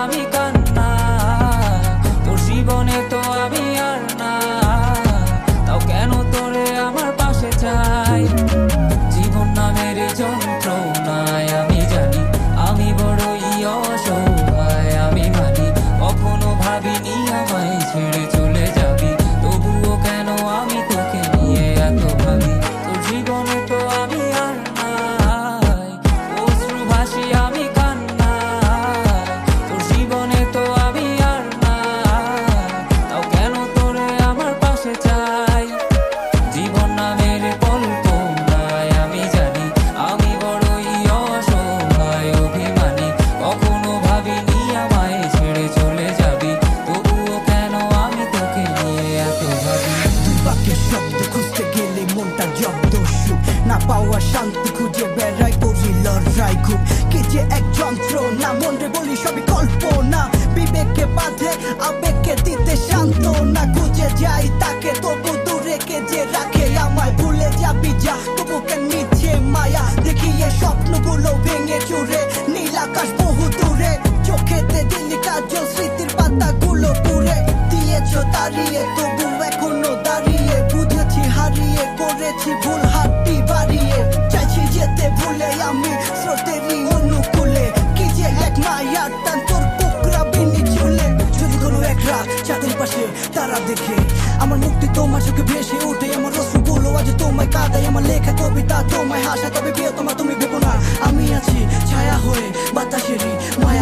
আমি কান্না, তোর জীবনে তো আমি আর না, তাও কেন তোরে আমার পাশে চাই। জীবন নামের যন্ত্রণায় আমি জানি আমি বড়ই অসহায়, আমি মানি কখনো ভাবিনি আমায় ছেড়ে চলে যাবি, তবুও কেন আমি তোকে নিয়ে এত ভাবি। তোর জীবনে তো আমি আর নাই, অশ্রু ভাসি আমি কান্নায়, তোর জীবনে তো আমি আর নাই, তাও কেন তোরে আমার পাশে চাই। জীবন নামের কল্পনায় আমি জানি আমি বড়ই অসহায়, অভিমানী কখনো ভাবিনি আমায় ছেড়ে চলে যাবি, তবুও কেন আমি তোকে নিয়ে এত ভাবি। দুই বাক্যের শব্দ খুঁজতে গেলে মনটা জব্দ, সুখ না পাওয়া শান্তি খুঁজে বেড়াই, করি লড়াই খুব কি যে এক যন্ত্রণা, মন রে বলি সবই কল্পনা, বিবেককে বাঁধে আবেগকে দিতে শান্তনা, খুঁজে যাই তাকে তবু দূরে কে যে রাখে আমায়, ভুলে যাবি যা তবু কেন মিছে মায়া, দেখিয়ে স্বপ্নগুলো ভেঙে চুরে, নীল আকাশ বহু দূরে, চোখেতে দিলি কাজল স্মৃতির পাতাগুলো পুড়ে দিয়েছ দাঁড়িয়ে, তবু এখনো দাঁড়িয়ে, বুঝেছি হারিয়ে করেছি ভুল, হাতটি বাড়িয়ে চাইছি যেতে ভুলে আমি স্রোতেরই অনুকূলে, কি যে এক মায়ার টান তোর কুকরা বিনি চুলে। যদি কোনো এক রাত চাঁদের পাশে তারা দেখে আমার মুক্তি তোমার চোখে ভেসে ওঠে, আমার অশ্রুগুলো আজ তোমায় কাঁদাই, আমার লেখা কবিতা তোমায় হাসা, তবে প্রিয় তোমার তুমি ভেবো না আমি আছি ছায়া হয়ে বাতাসেরই মায়া